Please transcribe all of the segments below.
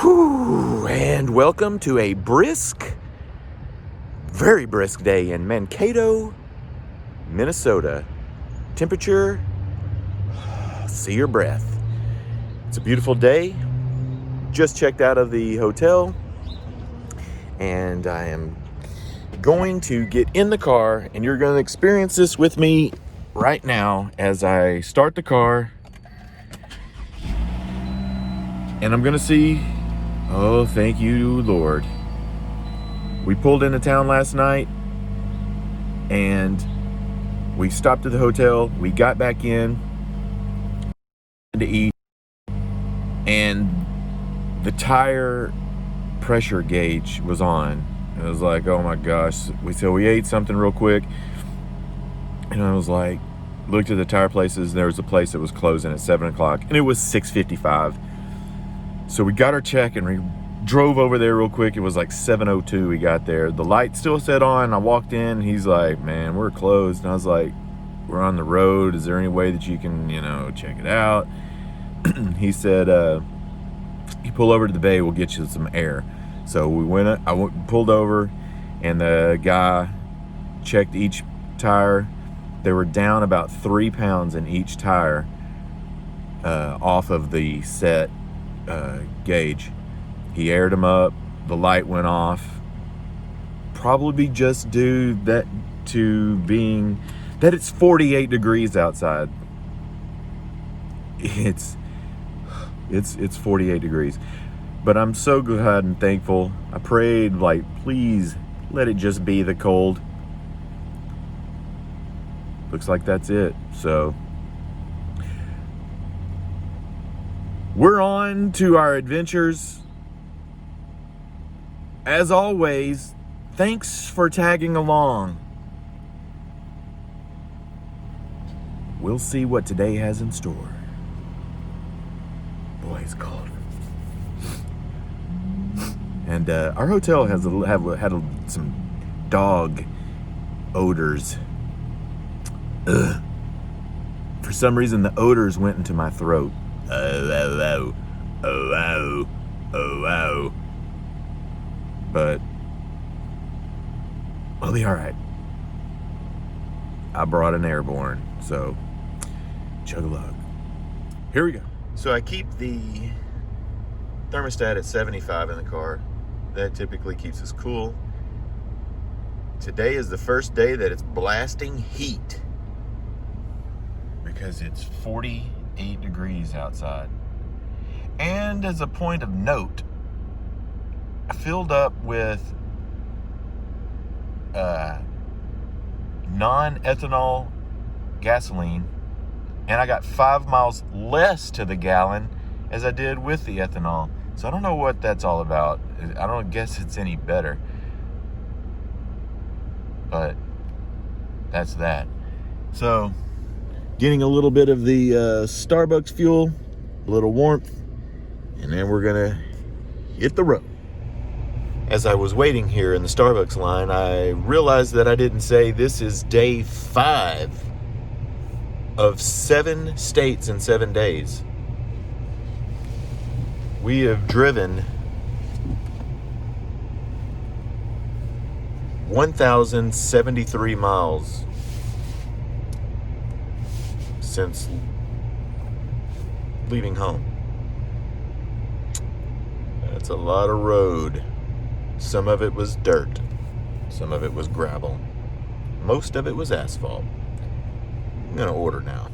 Whew, and welcome to a very brisk day in Mankato, Minnesota. Temperature, see your breath. It's a beautiful day. Just checked out of the hotel, and I am going to get in the car, and you're going to experience this with me right now as I start the car. And I'm going to see, oh, thank you, Lord. We pulled into town last night, and we stopped at the hotel. We got back in to eat, and the tire pressure gauge was on. It was like, oh my gosh. So we ate something real quick, and I was like, looked at the tire places. There was a place that was closing at 7 o'clock, and it was 6:55. So we got our check and we drove over there real quick. It was like 7:02 we got there. The light still said on. I walked in. He's like, man, we're closed. And I was like, we're on the road. Is there any way that you can, check it out? He said, you pull over to the bay, we'll get you some air. So I pulled over, and the guy checked each tire. They were down about 3 pounds in each tire off of the set gauge. He aired them up. The light went off. Probably just due that to being that it's 48 degrees outside. It's 48 degrees. But I'm so glad and thankful. I prayed, like, please let it just be the cold. Looks like that's it. So we're on to our adventures. As always, thanks for tagging along. We'll see what today has in store. Boy, it's cold. And our hotel has had some dog odors. Ugh. For some reason, the odors went into my throat. Oh. But I'll be all right. I brought an airborne, so chug-a-lug. Here we go. So I keep the thermostat at 75 in the car. That typically keeps us cool. Today is the first day that it's blasting heat because it's 48 degrees outside. And as a point of note, I filled up with non-ethanol gasoline, and I got 5 miles less to the gallon as I did with the ethanol. So I don't know what that's all about. I don't guess it's any better. But that's that. So getting a little bit of the Starbucks fuel, a little warmth, and then we're gonna hit the road. As I was waiting here in the Starbucks line, I realized that I didn't say this is day 5 of 7 states in 7 days. We have driven 1,073 miles since leaving home. That's a lot of road. Some of it was dirt. Some of it was gravel. Most of it was asphalt. I'm going to order now.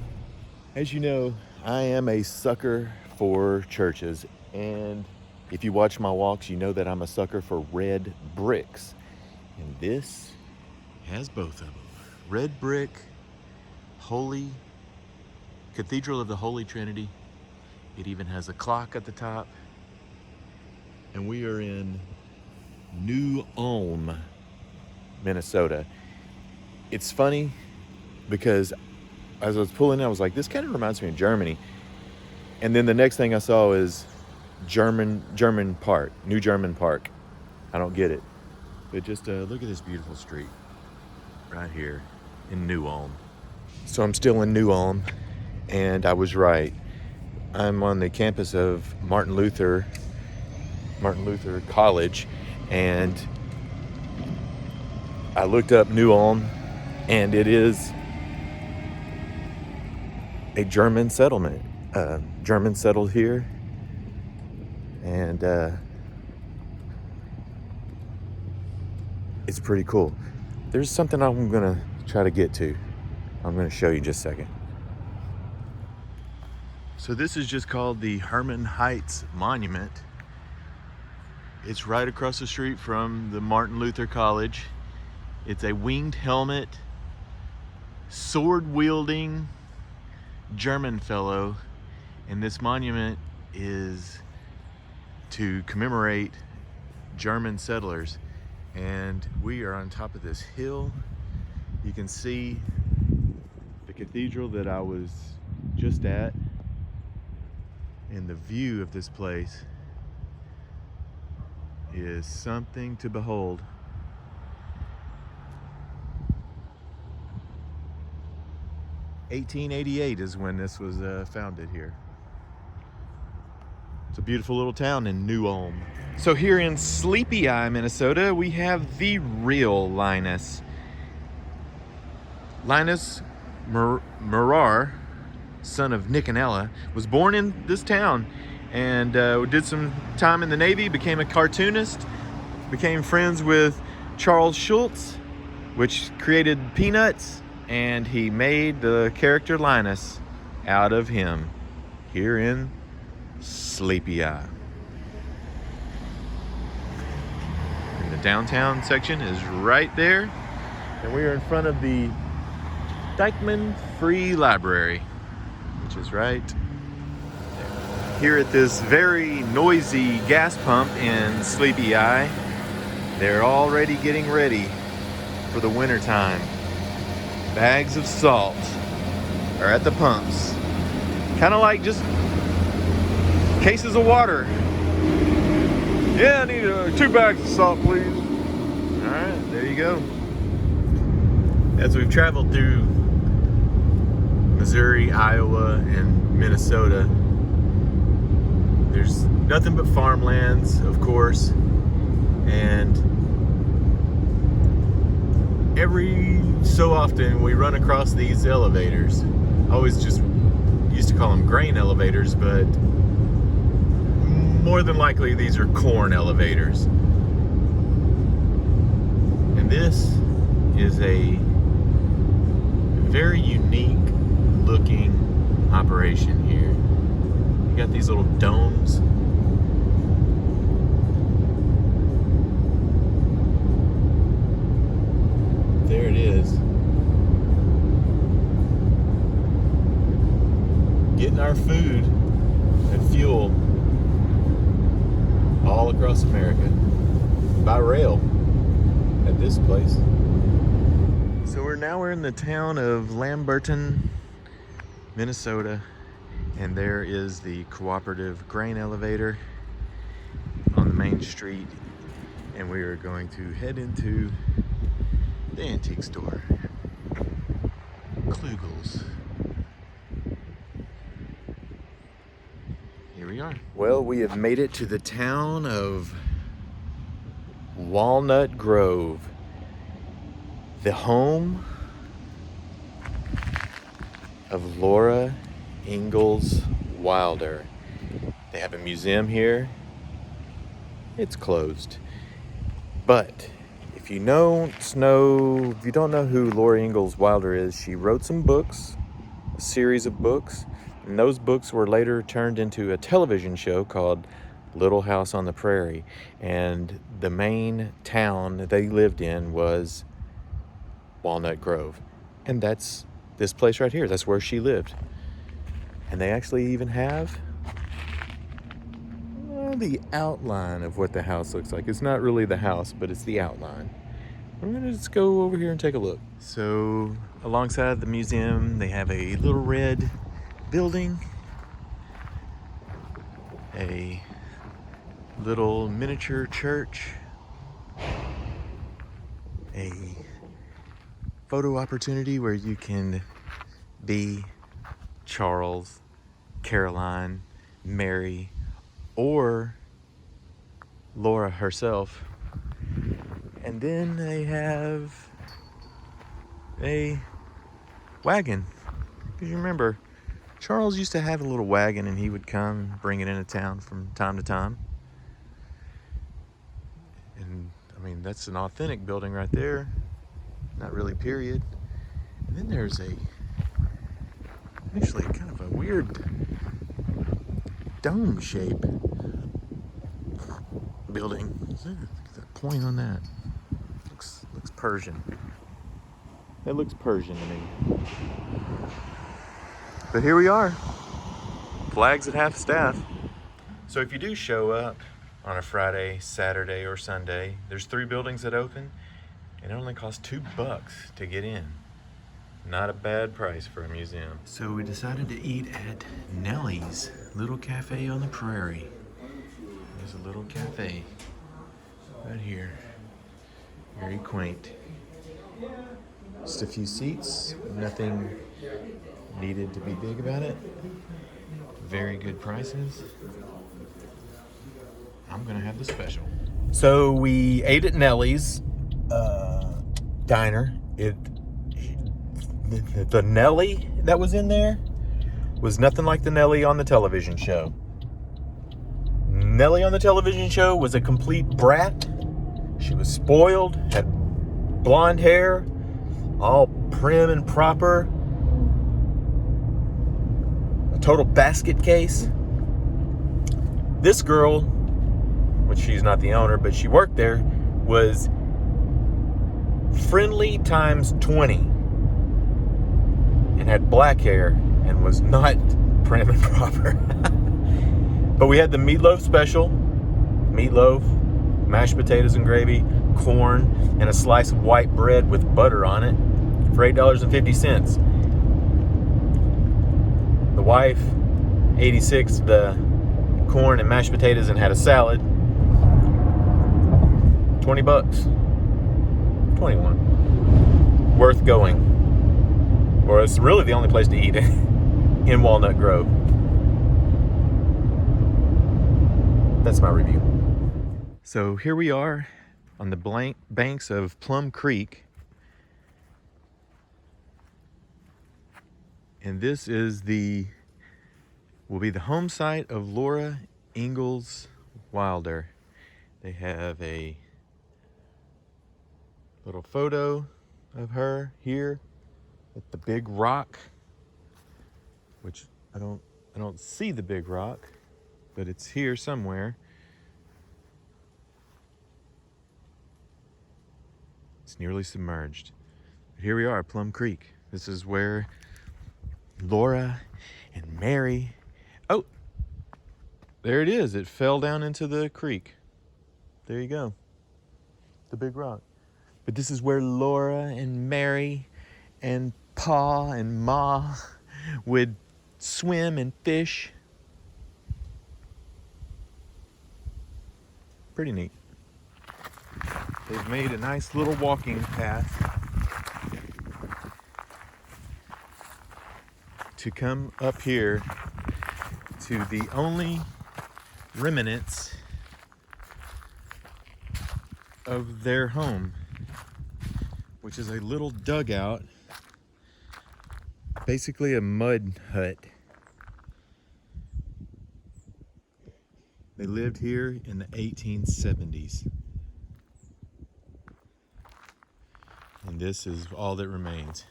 As you know, I am a sucker for churches. And if you watch my walks, you know that I'm a sucker for red bricks. And this has both of them. Red brick, Cathedral of the Holy Trinity. It even has a clock at the top. And we are in New Ulm, Minnesota. It's funny because as I was pulling in, I was like, this kind of reminds me of Germany. And then the next thing I saw is German Park, New German Park. I don't get it. But just look at this beautiful street right here in New Ulm. So I'm still in New Ulm, and I was right. I'm on the campus of Martin Luther Martin Luther College, and I looked up New Ulm, and it is a German settlement. German settled here, and it's pretty cool. There's something I'm gonna try to get to. I'm gonna show you in just a second. So this is just called the Hermann Heights Monument. It's right across the street from the Martin Luther College. It's a winged helmet, sword-wielding German fellow, and this monument is to commemorate German settlers. And we are on top of this hill. You can see the cathedral that I was just at, and the view of this place is something to behold. (1888) is when this was founded here. It's a beautiful little town in New Ulm. So here in Sleepy Eye, Minnesota, we have the real Linus. Linus Murar, son of Nick and Ella, was born in this town and did some time in the Navy, became a cartoonist, became friends with Charles Schulz, which created Peanuts, and he made the character Linus out of him here in Sleepy Eye. And the downtown section is right there, and we are in front of the Dyckman Free Library, which is right there. Here at this very noisy gas pump in Sleepy Eye, they're already getting ready for the winter time. Bags of salt are at the pumps, kind of like just cases of water. Yeah, I need 2 bags of salt, please. All right, there you go. As we've traveled through Missouri, Iowa, and Minnesota, there's nothing but farmlands, of course, and every so often we run across these elevators. I always just used to call them grain elevators, but more than likely these are corn elevators. And this is a very unique looking operation here. You got these little domes. There it is. Getting our food and fuel all across America by rail at this place. So we're in the town of Lamberton, Minnesota, and there is the cooperative grain elevator on the main street, and we are going to head into the antique store, Klugels. Here we are. Well, we have made it to the town of Walnut Grove, the home of Laura Ingles Wilder. They have a museum here. It's closed. But if you don't know who Laura Ingalls Wilder is, she wrote some books, a series of books, and those books were later turned into a television show called Little House on the Prairie. And the main town that they lived in was Walnut Grove. And that's this place right here. That's where she lived. And they actually even have the outline of what the house looks like. It's not really the house, but it's the outline. I'm gonna just go over here and take a look. So alongside the museum, they have a little red building, a little miniature church, a photo opportunity where you can be Charles, Caroline, Mary, or Laura herself. And then they have a wagon. Because you remember, Charles used to have a little wagon and he would come bring it into town from time to time. And I mean, that's an authentic building right there. Not really period. And then there's actually kind of a weird dome shape building. Look at that point on that. Looks Persian. It looks Persian to me. But here we are. Flags at half staff. So if you do show up on a Friday, Saturday, or Sunday, there's 3 buildings that open, and it only costs $2 to get in. Not a bad price for a museum. So we decided to eat at Nellie's Little Cafe on the Prairie. There's a little cafe right here. Very quaint. Just a few seats, nothing needed to be big about it. Very good prices. I'm gonna have the special. So we ate at Nellie's diner. The Nellie that was in there was nothing like the Nellie on the television show. Nellie on the television show was a complete brat. She was spoiled, had blonde hair, all prim and proper. A total basket case. This girl, which she's not the owner, but she worked there, was friendly times 20. And had black hair and was not prim and proper. But we had the meatloaf special. Meatloaf, mashed potatoes and gravy, corn, and a slice of white bread with butter on it for $8.50. The wife, 86, the corn and mashed potatoes and had a salad. $20. 21. Worth going. Or it's really the only place to eat in Walnut Grove. That's my review. So here we are on the banks of Plum Creek. And this is will be the home site of Laura Ingles Wilder. They have a little photo of her here at the big rock, which I don't see the big rock, but it's here somewhere. It's nearly submerged. But here we are, Plum Creek. This is where Laura and Mary, oh, there it is. It fell down into the creek. There you go. The big rock. But this is where Laura and Mary and Pa and Ma would swim and fish. Pretty neat. They've made a nice little walking path to come up here to the only remnants of their home, which is a little dugout, basically a mud hut. They lived here in the 1870s. And this is all that remains.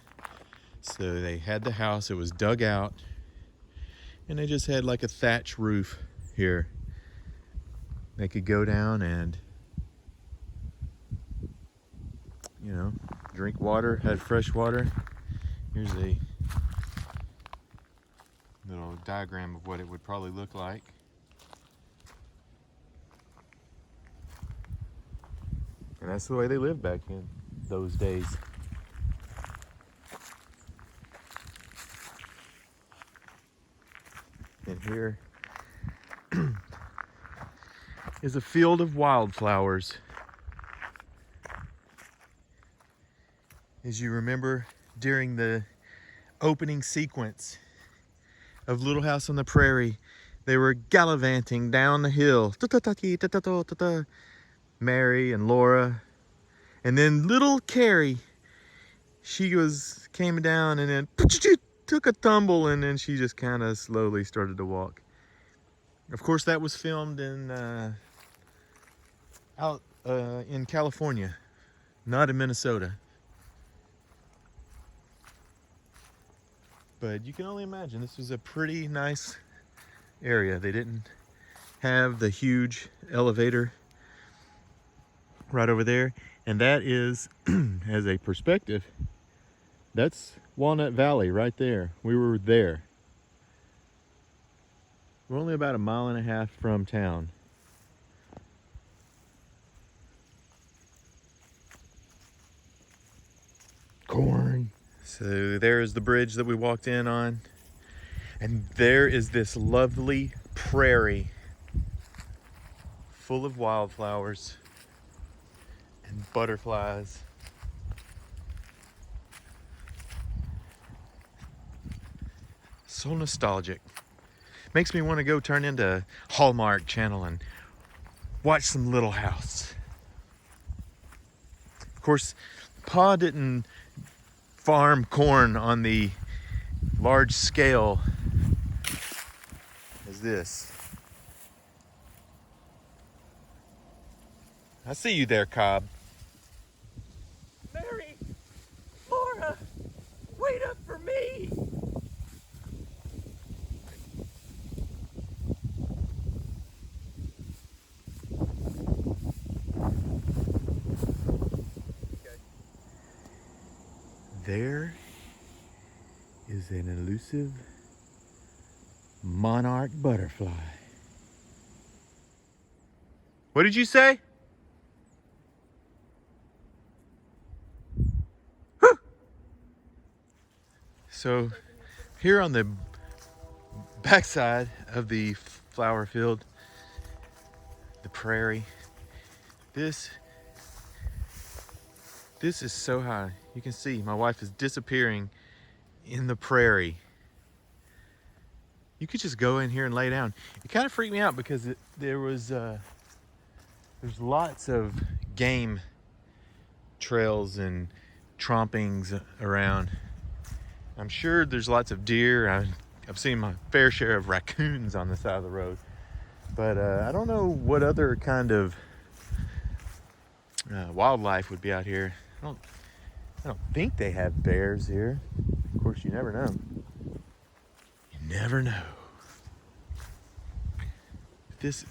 So they had the house, it was dug out, and they just had like a thatch roof here. They could go down and, you know, drink water, had fresh water. Here's a little diagram of what it would probably look like. And that's the way they lived back in those days. And here is a field of wildflowers. As you remember, during the opening sequence of Little House on the Prairie, They were gallivanting down the hill. Mary and Laura. And then little Carrie, she came down and then took a tumble, and then she just kind of slowly started to walk. Of course, that was filmed out in California, not in Minnesota. But you can only imagine, this was a pretty nice area. They didn't have the huge elevator right over there. And that is, as a perspective, that's Walnut Valley right there. We were there. We're only about 1.5 miles from town. Corn. So there's the bridge that we walked in on. And there is this lovely prairie full of wildflowers and butterflies. So nostalgic. Makes me want to go turn into Hallmark Channel and watch some Little House. Of course, Pa didn't farm corn on the large scale as this. I see you there, Cobb. Mary, Laura, wait up for me. There is an elusive monarch butterfly. What did you say? Whew. So here on the backside of the flower field, the prairie, this is so high. You can see my wife is disappearing in the prairie. You could just go in here and lay down. It kind of freaked me out because there's lots of game trails and trompings around. I'm sure there's lots of deer. I've seen my fair share of raccoons on the side of the road. But I don't know what other kind of wildlife would be out here. I don't think they have bears here. Of course, you never know. You never know. This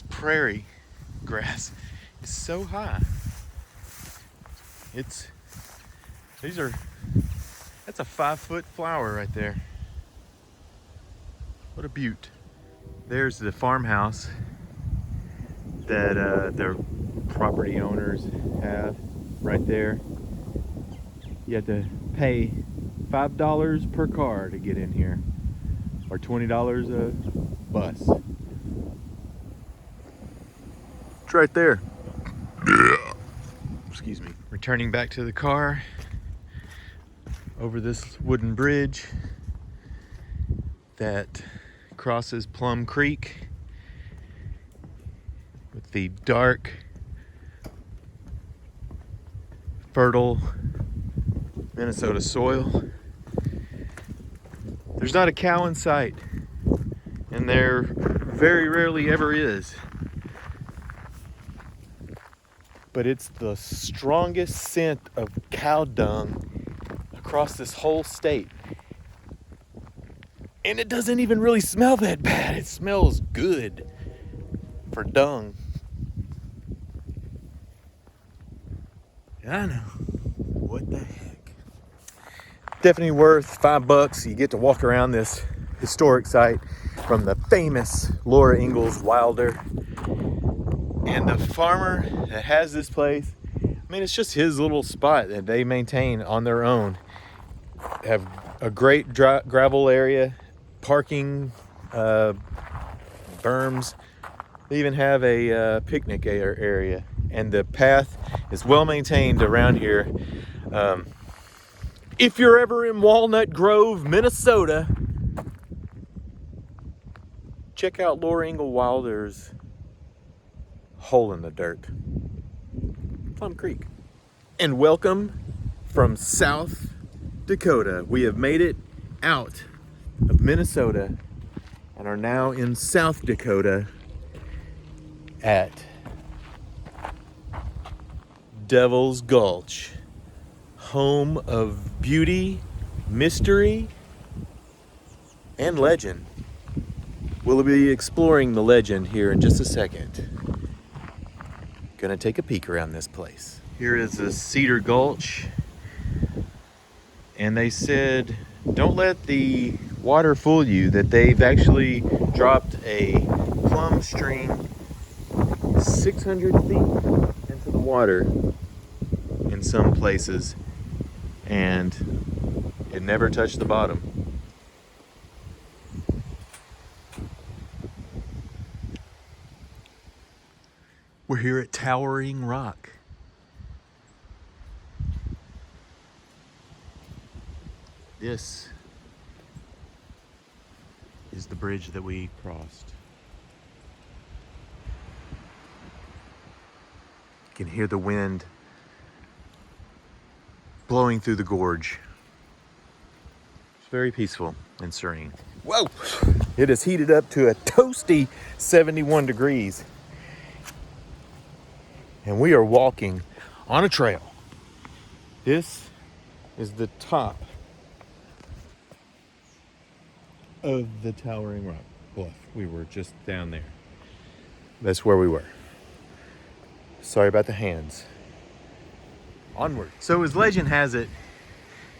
prairie grass is so high. That's a 5-foot flower right there. What a beaut. There's the farmhouse that their property owners have right there. You have to pay $5 per car to get in here, or $20 a bus. It's right there. Excuse me. Returning back to the car over this wooden bridge that crosses Plum Creek with the dark, fertile Minnesota soil. There's not a cow in sight, and there very rarely ever is. But it's the strongest scent of cow dung across this whole state. And it doesn't even really smell that bad. It smells good for dung. I know. What the heck? Definitely worth $5. You get to walk around this historic site from the famous Laura Ingles Wilder. And the farmer that has this place, I mean, it's just his little spot that they maintain on their own. They have a great gravel area, parking, berms. They even have a picnic area. And the path is well maintained around here. If you're ever in Walnut Grove, Minnesota, check out Lower Wilder's hole in the dirt, Plum Creek. And welcome from South Dakota. We have made it out of Minnesota and are now in South Dakota at Devil's Gulch, home of beauty, mystery, and legend. We'll be exploring the legend here in just a second. Gonna take a peek around this place. Here is the Cedar Gulch, and they said don't let the water fool you, that they've actually dropped a plum stream 600 feet into the water in some places, and it never touched the bottom. We're here at Towering Rock. This is the bridge that we crossed. You can hear the wind blowing through the gorge. It's very peaceful and serene. Whoa! It is heated up to a toasty 71 degrees. And we are walking on a trail. This is the top of the Towering Rock bluff. We were just down there. That's where we were. Sorry about the hands. Onward. So as legend has it,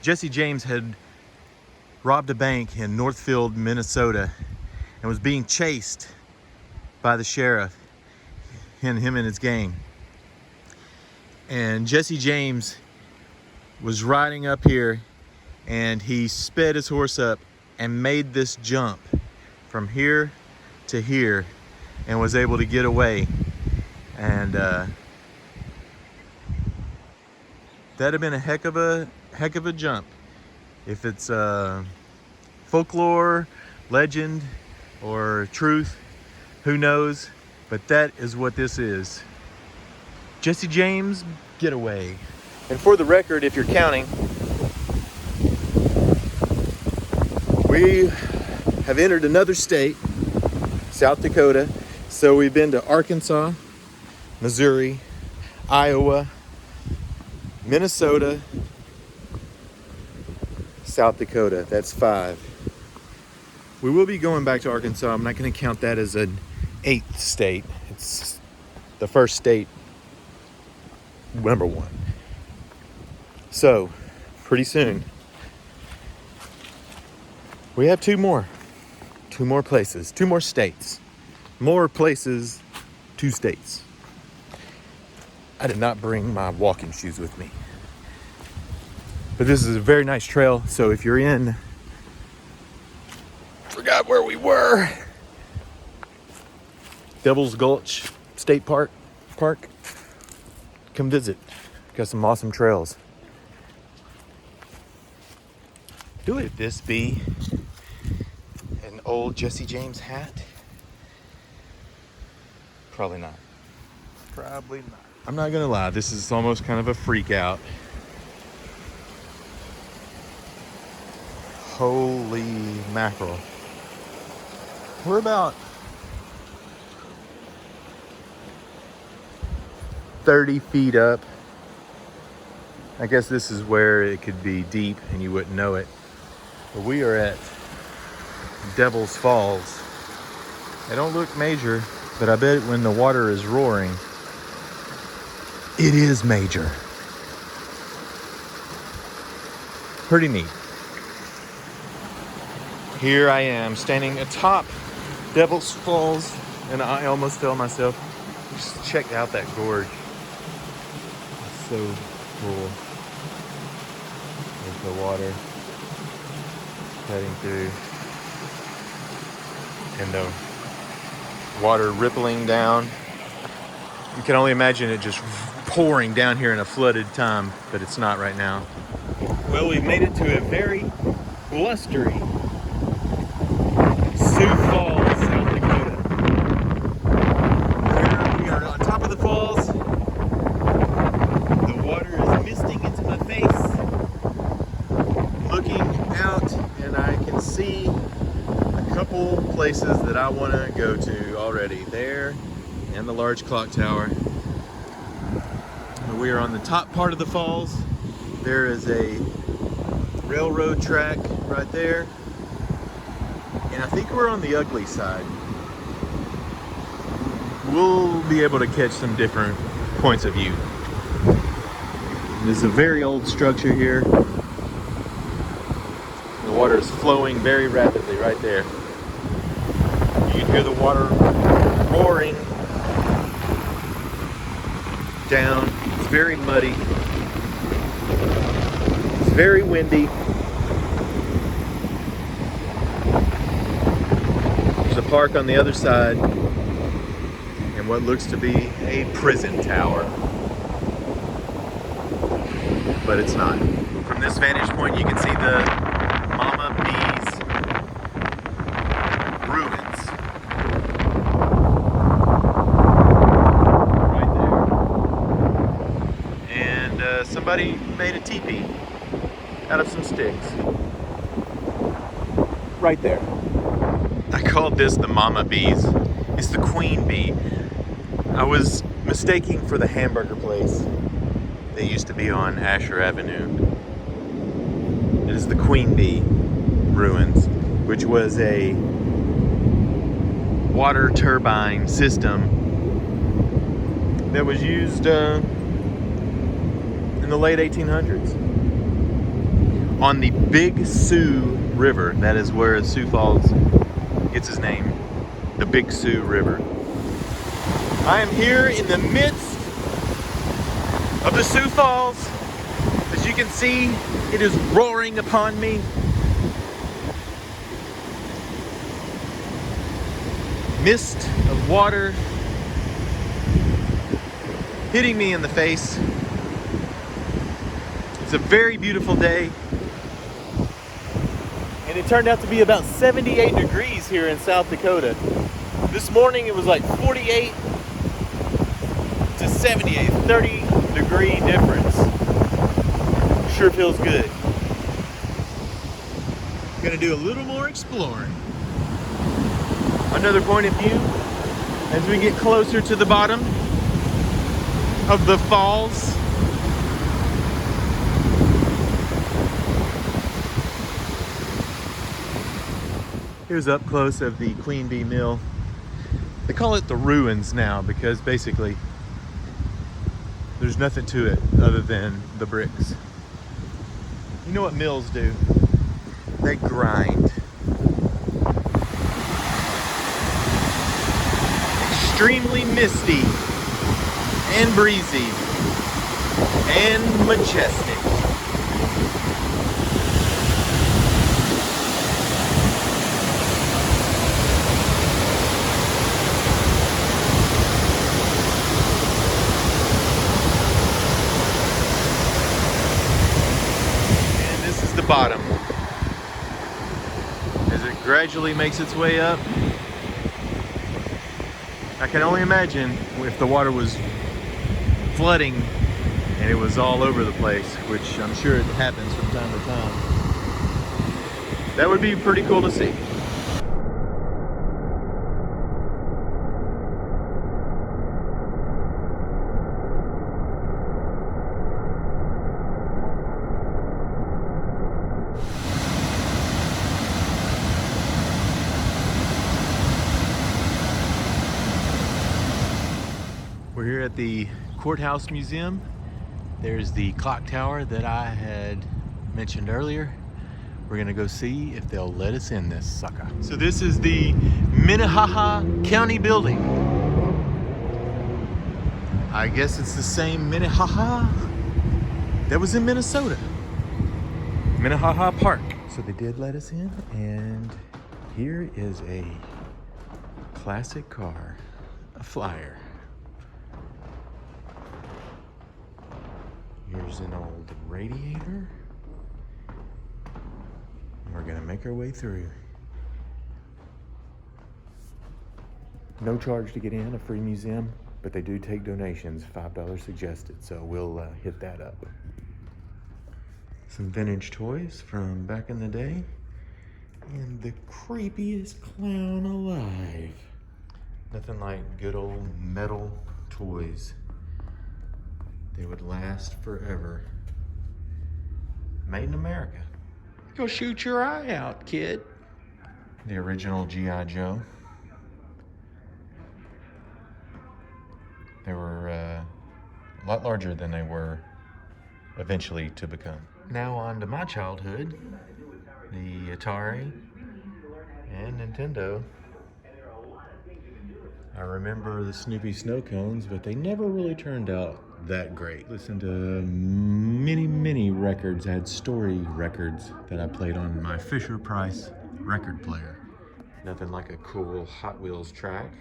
Jesse James had robbed a bank in Northfield, Minnesota, and was being chased by the sheriff and him and his gang. And Jesse James was riding up here, and he sped his horse up and made this jump from here to here and was able to get away. And that'd have been a heck of a jump. If it's folklore, legend, or truth, who knows? But that is what this is. Jesse James getaway. And for the record, if you're counting, we have entered another state, South Dakota. So we've been to Arkansas, Missouri, Iowa, Minnesota, South Dakota. That's 5. We will be going back to Arkansas. I'm not going to count that as an 8th state. It's the first state, number 1. So, pretty soon, we have 2 more places, 2 more states, more places, 2 states. I did not bring my walking shoes with me, but this is a very nice trail. So if you're in, forgot where we were, Devil's Gulch State Park, come visit. Got some awesome trails. Could this be an old Jesse James hat? Probably not. Probably not. I'm not gonna lie, this is almost kind of a freak out. Holy mackerel. We're about 30 feet up. I guess this is where it could be deep and you wouldn't know it. But we are at Devil's Falls. They don't look major, but I bet when the water is roaring, it is major. Pretty neat. Here I am standing atop Devil's Falls, and I almost fell myself. Just check out that gorge. It's so cool. There's the water cutting through, and the water rippling down. You can only imagine it just pouring down here in a flooded time, but it's not right now. Well, we've made it to a very blustery Sioux Falls, South Dakota. that I want to go to already. There, and the large clock tower. We are on the top part of the falls. There is a railroad track right there. And I think we're on the ugly side. We'll be able to catch some different points of view. There's a very old structure here. The water is flowing very rapidly right there. You can hear the water roaring down. It's very muddy. It's very windy. There's a park on the other side and what looks to be a prison tower. But it's not. From this vantage point, you can see the Mama Bee's ruins. Right there. And somebody made a teepee out of some sticks. Right there. I called this the Mama Bee's. It's the Queen Bee. I was mistaking for the hamburger place that used to be on Asher Avenue. It is the Queen Bee ruins, which was a water turbine system that was used in the late 1800s on the Big Sioux River. That is where Sioux Falls gets its name, the Big Sioux River. I am here in the midst of the Sioux Falls. As you can see, it is roaring upon me. Mist of water hitting me in the face. It's a very beautiful day. And it turned out to be about 78 degrees here in South Dakota. This morning it was like 48 to 78, 30 degree difference. Sure feels good. Gonna do a little more exploring. Another point of view as we get closer to the bottom of the falls. Here's up close of the Queen Bee Mill. They call it the ruins now because basically there's nothing to it other than the bricks. You know what mills do? They grind. Extremely misty and breezy and majestic. Bottom as it gradually makes its way up. I can only imagine if the water was flooding and it was all over the place, which I'm sure it happens from time to time. That would be pretty cool to see. We're here at the Courthouse Museum. There's the clock tower that I had mentioned earlier. We're gonna go see if they'll let us in this sucker. So this is the Minnehaha County building. I guess it's the same Minnehaha that was in Minnesota. Minnehaha Park. So they did let us in, and here is a classic car, a Flyer. Here's an old radiator. We're gonna make our way through. No charge to get in, a free museum, but they do take donations, $5 suggested, so we'll hit that up. Some vintage toys from back in the day. And the creepiest clown alive. Nothing like good old metal toys. They would last forever. Made in America. Go shoot your eye out, kid. The original G.I. Joe. They were a lot larger than they were eventually to become. Now on to my childhood. The Atari and Nintendo. I remember the Snoopy snow cones, but they never really turned out that great. Listened to many records. I had story records that I played on my Fisher-Price record player. Nothing like a cool Hot Wheels track.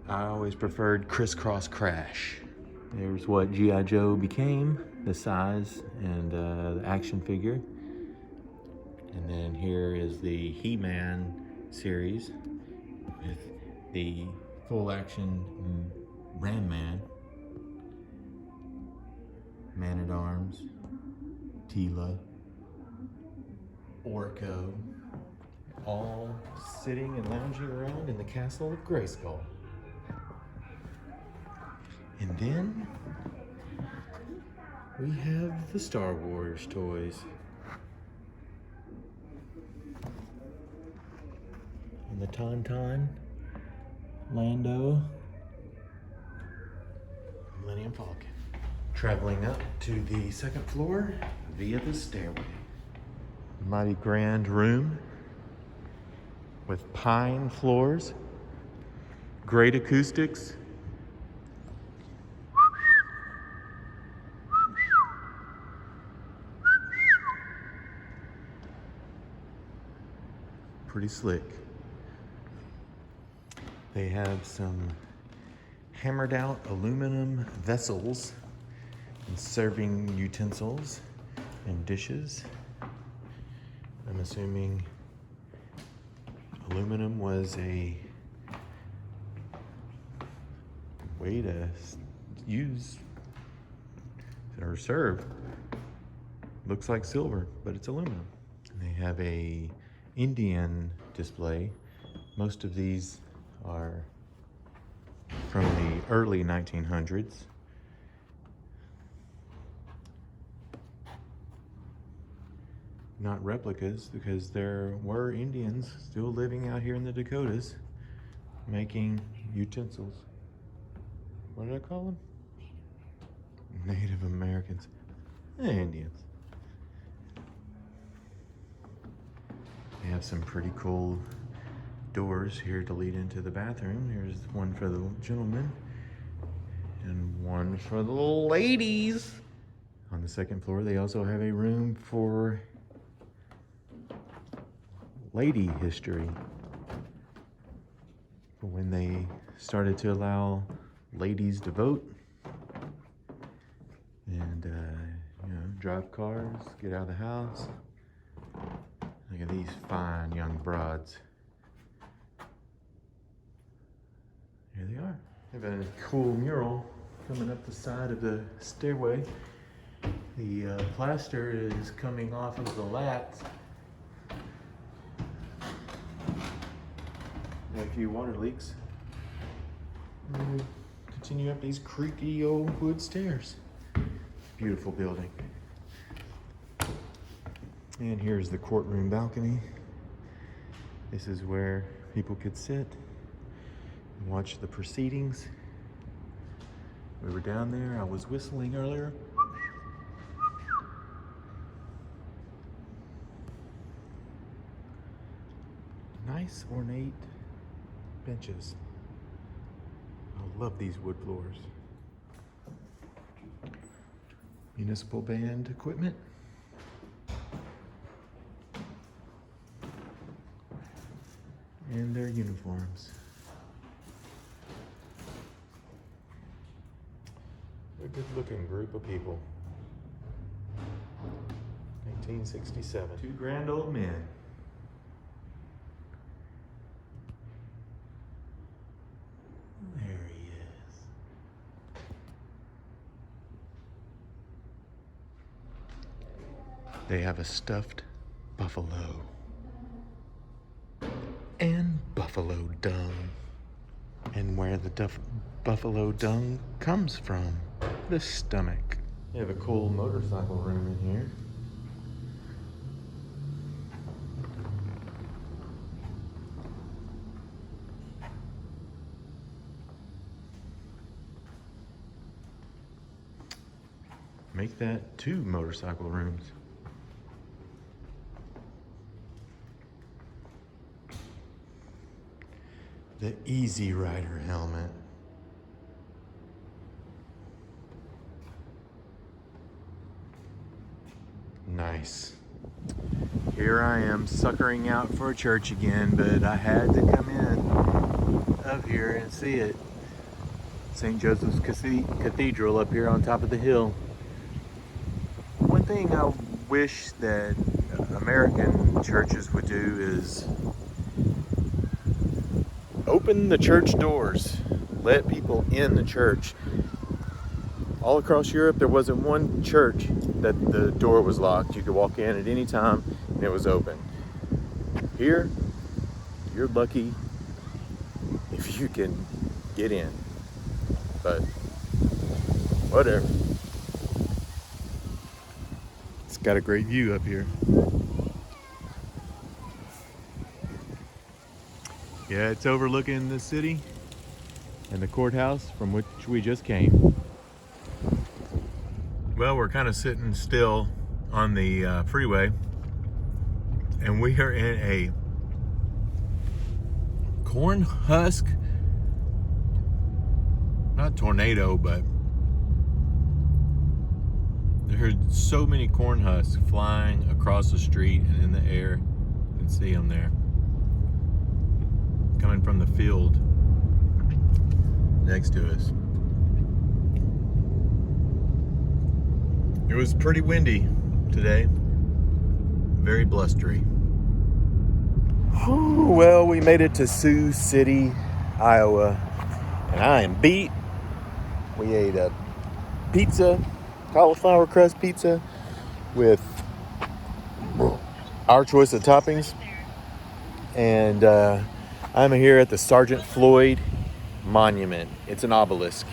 I always preferred Crisscross Crash. There's what G.I. Joe became, the size and the action figure. And then here is the He-Man series with the full action Ram Man, Man-at-Arms, Tila, Orko, all sitting and lounging around in the castle of Grayskull. And then we have the Star Wars toys. And the Tauntaun, Lando, Millennium Falcon. Traveling up to the second floor via the stairway. Mighty grand room with pine floors, great acoustics. Pretty slick. They have some hammered out aluminum vessels and serving utensils and dishes. I'm assuming aluminum was a way to use or serve. Looks like silver, but it's aluminum. And they have a Indian display. Most of these are from the early 1900s. Not replicas, because there were Indians still living out here in the Dakotas making utensils. What did I call them? Native Americans. Indians. They have some pretty cool doors here to lead into the bathroom. Here's one for the gentlemen and one for the ladies. On the second floor, they also have a room for lady history. For when they started to allow ladies to vote and, drive cars, get out of the house. Look at these fine young broads. Here they are. They have a cool mural coming up the side of the stairway. The plaster is coming off of the lats. And a few water leaks. And we continue up these creaky old wood stairs. Beautiful building. And here's the courtroom balcony. This is where people could sit and watch the proceedings. We were down there. I was whistling earlier. Nice ornate benches. I love these wood floors. Municipal band equipment. And their uniforms. A good looking group of people. 1967. Two grand old men. There he is. They have a stuffed buffalo. And buffalo dung. And where the buffalo dung comes from, the stomach. You have a cool motorcycle room in here. Make that 2 motorcycle rooms. The Easy Rider helmet. Nice. Here I am suckering out for a church again, but I had to come in up here and see it. St. Joseph's Cathedral up here on top of the hill. One thing I wish that American churches would do is open the church doors, let people in the church. All across Europe, there wasn't one church that the door was locked. You could walk in at any time and it was open. Here, you're lucky if you can get in, but whatever. It's got a great view up here. Yeah, it's overlooking the city and the courthouse from which we just came. Well, we're kind of sitting still on the freeway, and we are in a corn husk, not tornado, but there's so many corn husks flying across the street and in the air. You can see them there, coming from the field next to us. It was pretty windy today, very blustery. Whew, well, we made it to Sioux City, Iowa, and I am beat. We ate a pizza, cauliflower crust pizza with our choice of toppings, and I'm here at the Sergeant Floyd Monument. It's an obelisk.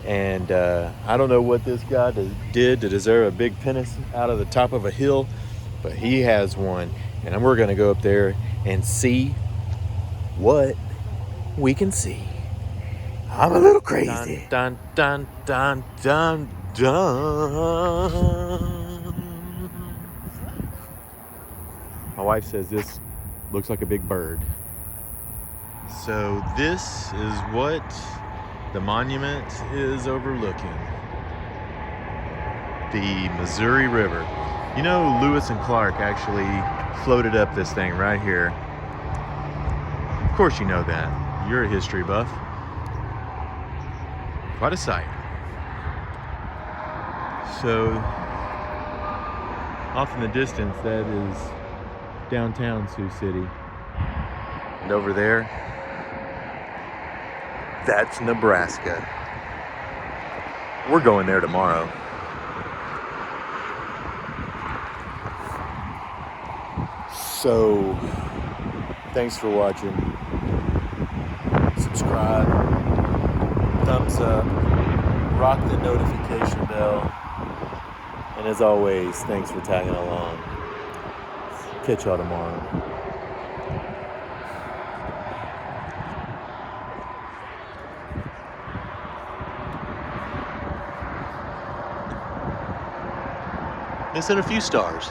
And I don't know what this guy did to deserve a big penis out of the top of a hill, but he has one. And we're going to go up there and see what we can see. I'm a little crazy. Dun, dun, dun, dun, dun, dun. My wife says this looks like a big bird. So this is what the monument is overlooking. The Missouri River. You know, Lewis and Clark actually floated up this thing right here. Of course you know that. You're a history buff. Quite a sight. So, off in the distance, that is downtown Sioux City. And over there, that's Nebraska. We're going there tomorrow. So, thanks for watching. Subscribe, thumbs up, rock the notification bell, and as always, thanks for tagging along. Catch y'all tomorrow. It's in a few stars.